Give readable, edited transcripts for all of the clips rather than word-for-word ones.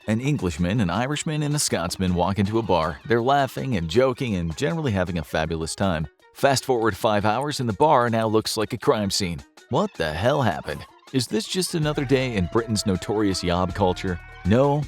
An Englishman, an Irishman, and a Scotsman walk into a bar. They're laughing and joking and generally having a fabulous time. Fast forward 5 hours and the bar now looks like a crime scene. What the hell happened? Is this just another day in Britain's notorious yob culture? No,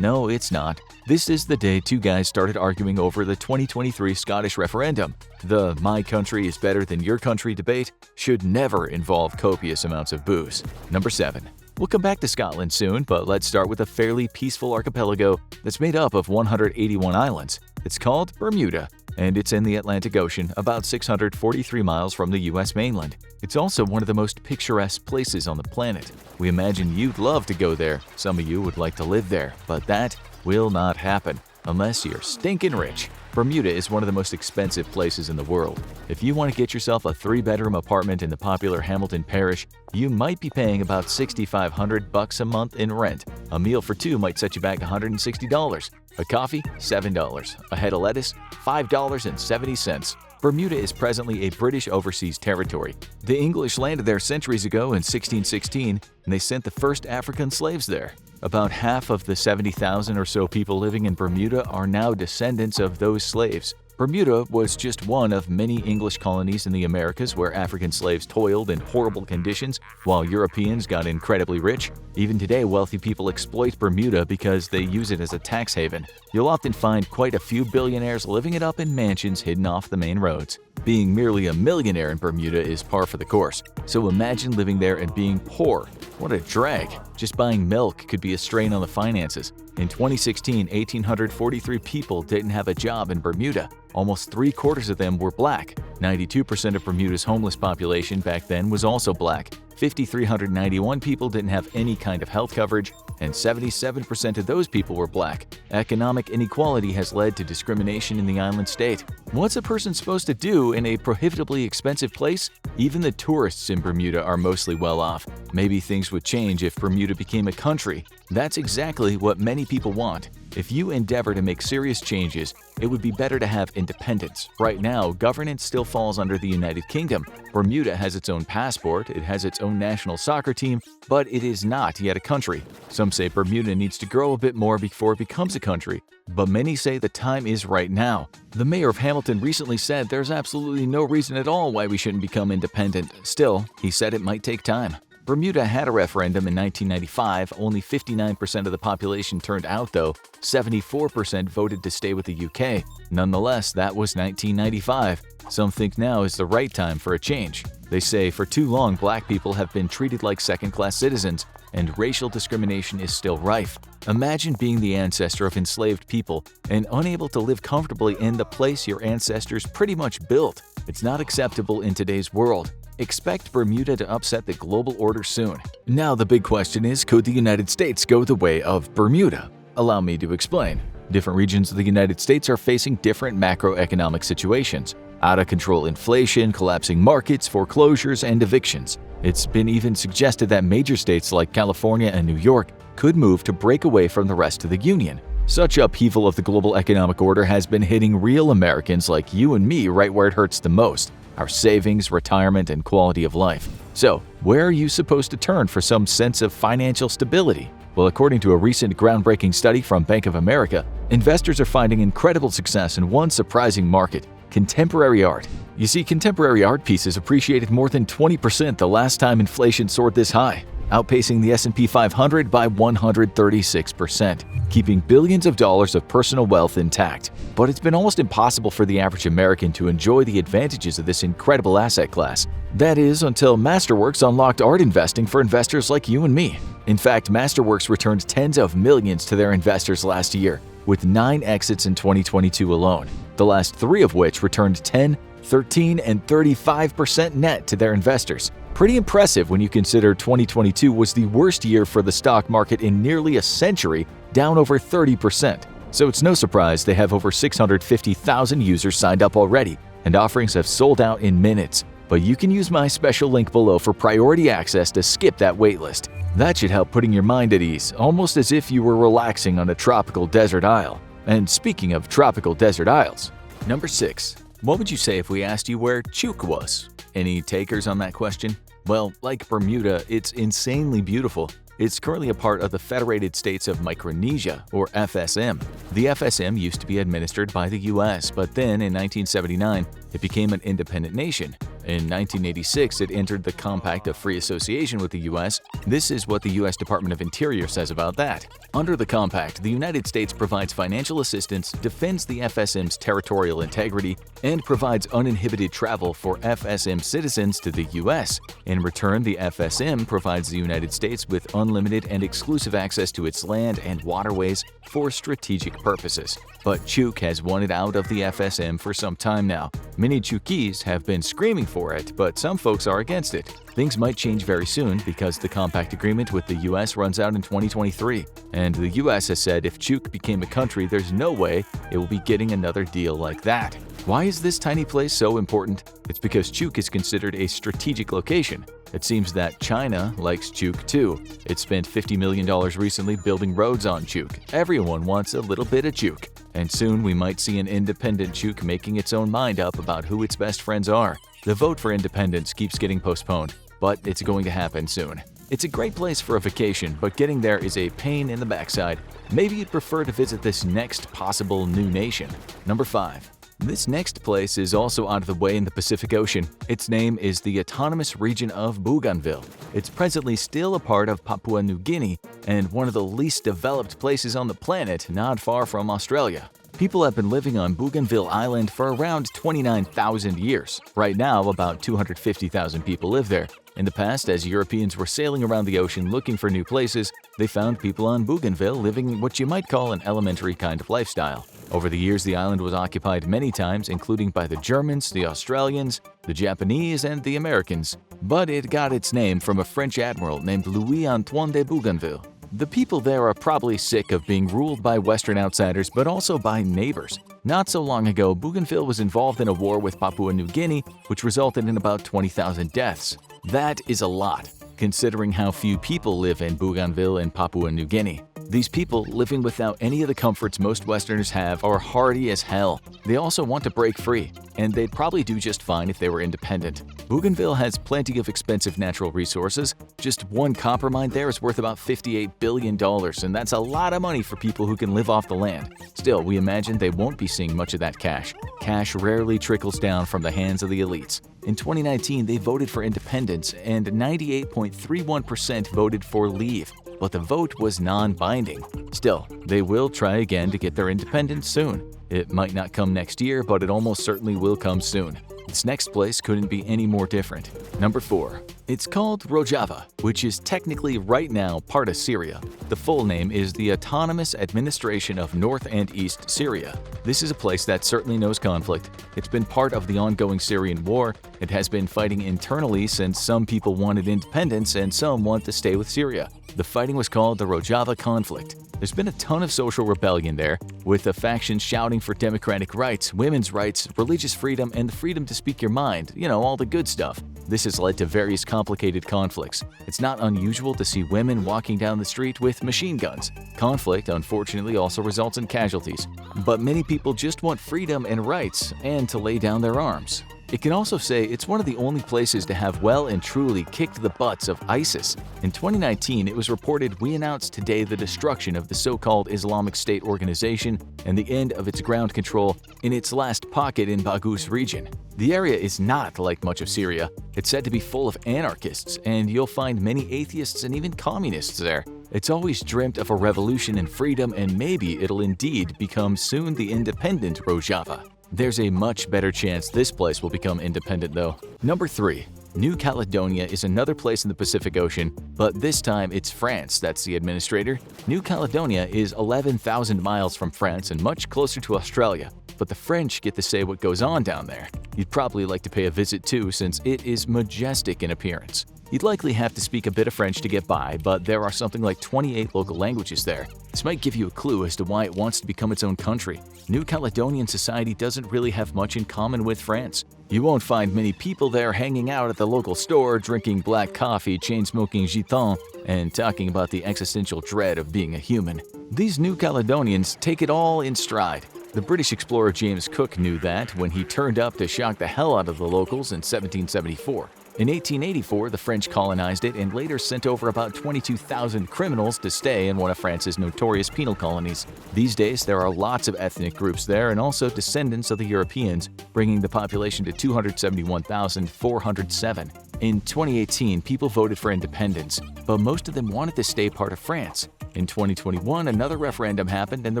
it's not. This is the day two guys started arguing over the 2023 Scottish referendum. The "my country is better than your country" debate should never involve copious amounts of booze. Number 7. We'll come back to Scotland soon, but let's start with a fairly peaceful archipelago that's made up of 181 islands. It's called Bermuda, and it's in the Atlantic Ocean, about 643 miles from the U.S. mainland. It's also one of the most picturesque places on the planet. We imagine you'd love to go there. Some of you would like to live there, but that will not happen unless you're stinking rich. Bermuda is one of the most expensive places in the world. If you want to get yourself a 3-bedroom apartment in the popular Hamilton Parish, you might be paying about $6,500 a month in rent. A meal for two might set you back $160. A coffee, $7. A head of lettuce, $5.70. Bermuda is presently a British overseas territory. The English landed there centuries ago in 1616, and they sent the first African slaves there. About half of the 70,000 or so people living in Bermuda are now descendants of those slaves. Bermuda was just one of many English colonies in the Americas where African slaves toiled in horrible conditions while Europeans got incredibly rich. Even today, wealthy people exploit Bermuda because they use it as a tax haven. You'll often find quite a few billionaires living it up in mansions hidden off the main roads. Being merely a millionaire in Bermuda is par for the course. So imagine living there and being poor. What a drag. Just buying milk could be a strain on the finances. In 2016, 1,843 people didn't have a job in Bermuda. Almost 3/4 of them were black. 92% of Bermuda's homeless population back then was also black. 5,391 people didn't have any kind of health coverage, and 77% of those people were black. Economic inequality has led to discrimination in the island state. What's a person supposed to do in a prohibitively expensive place? Even the tourists in Bermuda are mostly well off. Maybe things would change if Bermuda became a country. That's exactly what many people want. If you endeavor to make serious changes, it would be better to have independence. Right now, governance still falls under the United Kingdom. Bermuda has its own passport, it has its own national soccer team, but it is not yet a country. Some say Bermuda needs to grow a bit more before it becomes a country, but many say the time is right now. The mayor of Hamilton recently said there's absolutely no reason at all why we shouldn't become independent. Still, he said it might take time. Bermuda had a referendum in 1995. Only 59% of the population turned out, though. 74% voted to stay with the UK. Nonetheless, that was 1995. Some think now is the right time for a change. They say for too long, black people have been treated like second-class citizens, and racial discrimination is still rife. Imagine being the ancestor of enslaved people and unable to live comfortably in the place your ancestors pretty much built. It's not acceptable in today's world. Expect Bermuda to upset the global order soon. Now the big question is, could the United States go the way of Bermuda? Allow me to explain. Different regions of the United States are facing different macroeconomic situations. Out-of-control inflation, collapsing markets, foreclosures, and evictions. It's been even suggested that major states like California and New York could move to break away from the rest of the Union. Such upheaval of the global economic order has been hitting real Americans like you and me right where it hurts the most: our savings, retirement, and quality of life. So, where are you supposed to turn for some sense of financial stability? Well, according to a recent groundbreaking study from Bank of America, investors are finding incredible success in one surprising market: contemporary art. You see, contemporary art pieces appreciated more than 20% the last time inflation soared this high, outpacing the S&P 500 by 136%, keeping billions of dollars of personal wealth intact. But it's been almost impossible for the average American to enjoy the advantages of this incredible asset class. That is, until Masterworks unlocked art investing for investors like you and me. In fact, Masterworks returned tens of millions to their investors last year, with 9 exits in 2022 alone, the last 3 of which returned 10, 13, and 35% net to their investors. Pretty impressive when you consider 2022 was the worst year for the stock market in nearly a century, down over 30%. So it's no surprise they have over 650,000 users signed up already, and offerings have sold out in minutes. But you can use my special link below for priority access to skip that waitlist. That should help putting your mind at ease, almost as if you were relaxing on a tropical desert isle. And speaking of tropical desert isles, number 6. What would you say if we asked you where Chuuk was? Any takers on that question? Well, like Bermuda, it's insanely beautiful. It's currently a part of the Federated States of Micronesia, or FSM. The FSM used to be administered by the US, but then in 1979, it became an independent nation. In 1986, it entered the Compact of Free Association with the U.S. This is what the U.S. Department of Interior says about that. Under the Compact, the United States provides financial assistance, defends the FSM's territorial integrity, and provides uninhibited travel for FSM citizens to the U.S. In return, the FSM provides the United States with unlimited and exclusive access to its land and waterways for strategic purposes. But Chuk has wanted out of the FSM for some time now. Many Chukis have been screaming for it, but some folks are against it. Things might change very soon because the compact agreement with the US runs out in 2023. And the US has said if Chuk became a country, there's no way it will be getting another deal like that. Why is this tiny place so important? It's because Chuk is considered a strategic location. It seems that China likes Chuk too. It spent $50 million recently building roads on Chuk. Everyone wants a little bit of Chuk. And soon we might see an independent Chuk making its own mind up about who its best friends are. The vote for independence keeps getting postponed, but it's going to happen soon. It's a great place for a vacation, but getting there is a pain in the backside. Maybe you'd prefer to visit this next possible new nation. Number 5. This next place is also out of the way in the Pacific Ocean. Its name is the Autonomous Region of Bougainville. It's presently still a part of Papua New Guinea and one of the least developed places on the planet, not far from Australia. People have been living on Bougainville Island for around 29,000 years. Right now, about 250,000 people live there. In the past, as Europeans were sailing around the ocean looking for new places, they found people on Bougainville living what you might call an elementary kind of lifestyle. Over the years, the island was occupied many times, including by the Germans, the Australians, the Japanese, and the Americans. But it got its name from a French admiral named Louis-Antoine de Bougainville. The people there are probably sick of being ruled by Western outsiders, but also by neighbors. Not so long ago, Bougainville was involved in a war with Papua New Guinea, which resulted in about 20,000 deaths. That is a lot, considering how few people live in Bougainville in Papua New Guinea. These people, living without any of the comforts most Westerners have, are hardy as hell. They also want to break free, and they'd probably do just fine if they were independent. Bougainville has plenty of expensive natural resources. Just one copper mine there is worth about $58 billion, and that's a lot of money for people who can live off the land. Still, we imagine they won't be seeing much of that cash. Cash rarely trickles down from the hands of the elites. In 2019, they voted for independence, and 98.31% voted for leave. But the vote was non-binding. Still, they will try again to get their independence soon. It might not come next year, but it almost certainly will come soon. Its next place couldn't be any more different. Number 4. It's called Rojava, which is technically right now part of Syria. The full name is the Autonomous Administration of North and East Syria. This is a place that certainly knows conflict. It's been part of the ongoing Syrian war. It has been fighting internally since some people wanted independence and some want to stay with Syria. The fighting was called the Rojava Conflict. There's been a ton of social rebellion there, with the factions shouting for democratic rights, women's rights, religious freedom, and the freedom to speak your mind, all the good stuff. This has led to various complicated conflicts. It's not unusual to see women walking down the street with machine guns. Conflict, unfortunately, also results in casualties. But many people just want freedom and rights, and to lay down their arms. It can also say it's one of the only places to have well and truly kicked the butts of ISIS. In 2019, it was reported we announced today the destruction of the so-called Islamic State organization and the end of its ground control in its last pocket in Baghouz region. The area is not like much of Syria. It's said to be full of anarchists, and you'll find many atheists and even communists there. It's always dreamt of a revolution and freedom, and maybe it'll indeed become soon the independent Rojava. There's a much better chance this place will become independent though. Number 3. New Caledonia is another place in the Pacific Ocean, but this time it's France that's the administrator. New Caledonia is 11,000 miles from France and much closer to Australia, but the French get to say what goes on down there. You'd probably like to pay a visit too, since it is majestic in appearance. You'd likely have to speak a bit of French to get by, but there are something like 28 local languages there. This might give you a clue as to why it wants to become its own country. New Caledonian society doesn't really have much in common with France. You won't find many people there hanging out at the local store, drinking black coffee, chain-smoking gitan, and talking about the existential dread of being a human. These New Caledonians take it all in stride. The British explorer James Cook knew that when he turned up to shock the hell out of the locals in 1774. In 1884, the French colonized it and later sent over about 22,000 criminals to stay in one of France's notorious penal colonies. These days, there are lots of ethnic groups there and also descendants of the Europeans, bringing the population to 271,407. In 2018, people voted for independence, but most of them wanted to stay part of France. In 2021, another referendum happened and the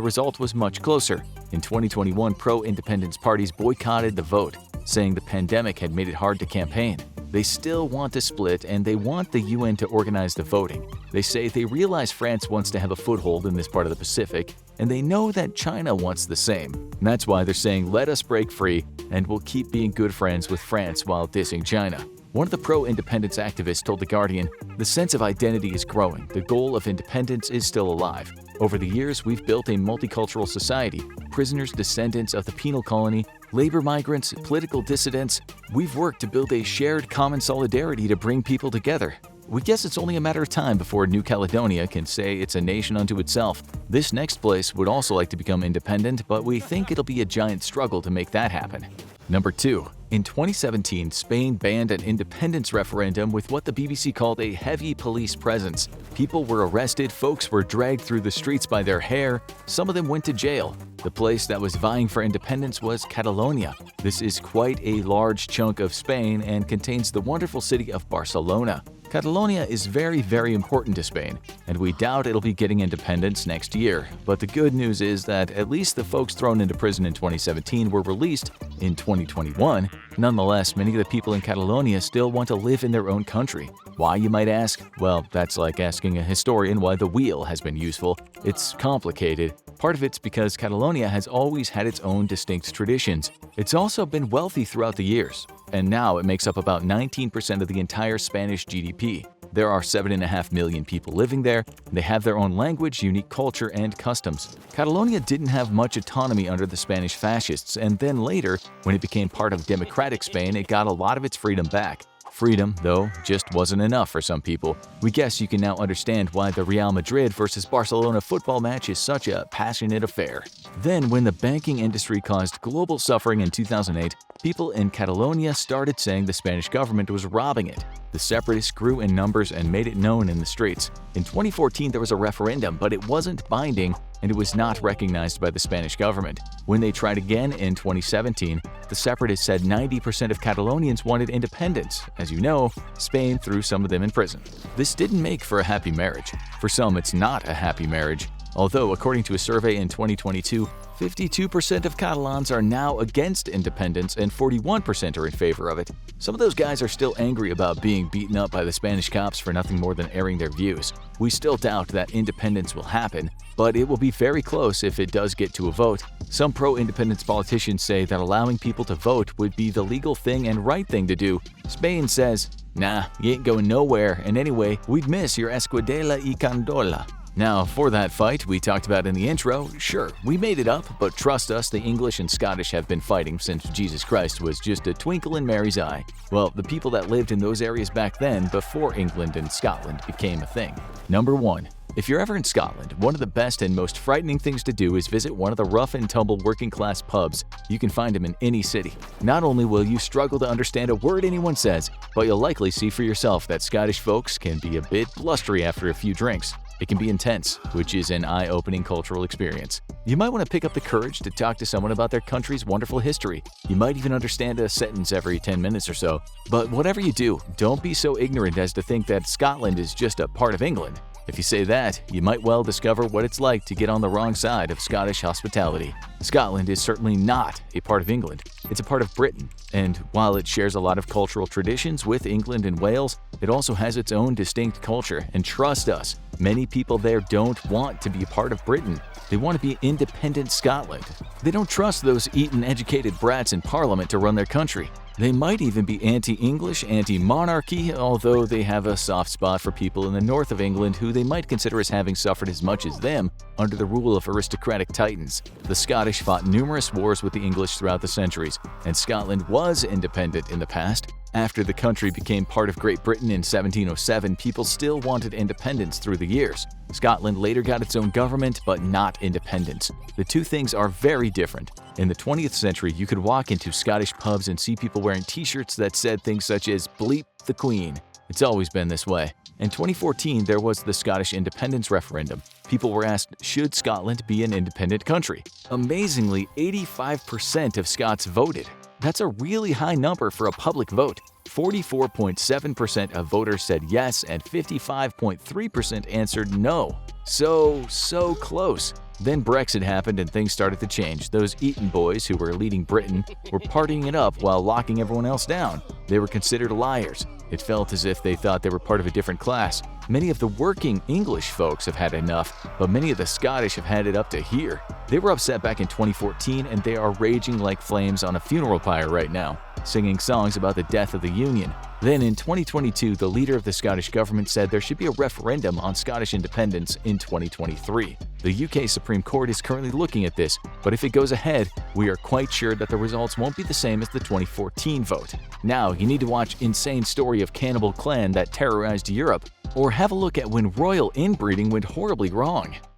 result was much closer. In 2021, pro-independence parties boycotted the vote, saying the pandemic had made it hard to campaign. They still want to split and they want the UN to organize the voting. They say they realize France wants to have a foothold in this part of the Pacific, and they know that China wants the same. And that's why they're saying, let us break free and we'll keep being good friends with France while dissing China. One of the pro-independence activists told The Guardian, "The sense of identity is growing. The goal of independence is still alive. Over the years, we've built a multicultural society. Prisoners, descendants of the penal colony, labor migrants, political dissidents. We've worked to build a shared common solidarity to bring people together. We guess it's only a matter of time before New Caledonia can say it's a nation unto itself. This next place would also like to become independent, but we think it'll be a giant struggle to make that happen." Number 2. In 2017, Spain banned an independence referendum with what the BBC called a heavy police presence. People were arrested, folks were dragged through the streets by their hair, some of them went to jail. The place that was vying for independence was Catalonia. This is quite a large chunk of Spain and contains the wonderful city of Barcelona. Catalonia is very, very important to Spain, and we doubt it'll be getting independence next year. But the good news is that at least the folks thrown into prison in 2017 were released in 2021. Nonetheless, many of the people in Catalonia still want to live in their own country. Why, you might ask? Well, that's like asking a historian why the wheel has been useful. It's complicated. Part of it's because Catalonia has always had its own distinct traditions. It's also been wealthy throughout the years, and now it makes up about 19% of the entire Spanish GDP. There are 7.5 million people living there. They have their own language, unique culture, and customs. Catalonia didn't have much autonomy under the Spanish fascists, and then later, when it became part of democratic Spain, it got a lot of its freedom back. Freedom, though, just wasn't enough for some people. We guess you can now understand why the Real Madrid versus Barcelona football match is such a passionate affair. Then, when the banking industry caused global suffering in 2008, people in Catalonia started saying the Spanish government was robbing it. The separatists grew in numbers and made it known in the streets. In 2014, there was a referendum, but it wasn't binding, and it was not recognized by the Spanish government. When they tried again in 2017, the separatists said 90% of Catalonians wanted independence. As you know, Spain threw some of them in prison. This didn't make for a happy marriage. For some, it's not a happy marriage. Although, according to a survey in 2022, 52% of Catalans are now against independence and 41% are in favor of it. Some of those guys are still angry about being beaten up by the Spanish cops for nothing more than airing their views. We still doubt that independence will happen, but it will be very close if it does get to a vote. Some pro-independence politicians say that allowing people to vote would be the legal thing and right thing to do. Spain says, "Nah, you ain't going nowhere, and anyway, we'd miss your escudella y candola." Now, for that fight we talked about in the intro, sure, we made it up, but trust us, the English and Scottish have been fighting since Jesus Christ was just a twinkle in Mary's eye. Well, the people that lived in those areas back then, before England and Scotland became a thing. Number 1. If you're ever in Scotland, one of the best and most frightening things to do is visit one of the rough-and-tumble working-class pubs. You can find them in any city. Not only will you struggle to understand a word anyone says, but you'll likely see for yourself that Scottish folks can be a bit blustery after a few drinks. It can be intense, which is an eye-opening cultural experience. You might want to pick up the courage to talk to someone about their country's wonderful history. You might even understand a sentence every 10 minutes or so. But whatever you do, don't be so ignorant as to think that Scotland is just a part of England. If you say that, you might well discover what it's like to get on the wrong side of Scottish hospitality. Scotland is certainly not a part of England. It's a part of Britain, and while it shares a lot of cultural traditions with England and Wales, it also has its own distinct culture, and trust us, many people there don't want to be a part of Britain. They want to be independent Scotland. They don't trust those Eton-educated brats in Parliament to run their country. They might even be anti-English, anti-monarchy, although they have a soft spot for people in the north of England who they might consider as having suffered as much as them under the rule of aristocratic titans. The Scottish fought numerous wars with the English throughout the centuries, and Scotland was independent in the past. After the country became part of Great Britain in 1707, people still wanted independence through the years. Scotland later got its own government, but not independence. The two things are very different. In the 20th century, you could walk into Scottish pubs and see people wearing t-shirts that said things such as "Bleep the Queen." It's always been this way. In 2014, there was the Scottish independence referendum. People were asked, should Scotland be an independent country? Amazingly, 85% of Scots voted. That's a really high number for a public vote. 44.7% of voters said yes and 55.3% answered no. So close. Then Brexit happened and things started to change. Those Eton boys who were leading Britain were partying it up while locking everyone else down. They were considered liars. It felt as if they thought they were part of a different class. Many of the working English folks have had enough, but many of the Scottish have had it up to here. They were upset back in 2014 and they are raging like flames on a funeral pyre right now, singing songs about the death of the Union. Then in 2022, the leader of the Scottish government said there should be a referendum on Scottish independence in 2023. The UK Supreme Court is currently looking at this, but if it goes ahead, we are quite sure that the results won't be the same as the 2014 vote. Now, you need to watch Insane Story of Cannibal Clan that terrorized Europe, or have a look at when royal inbreeding went horribly wrong.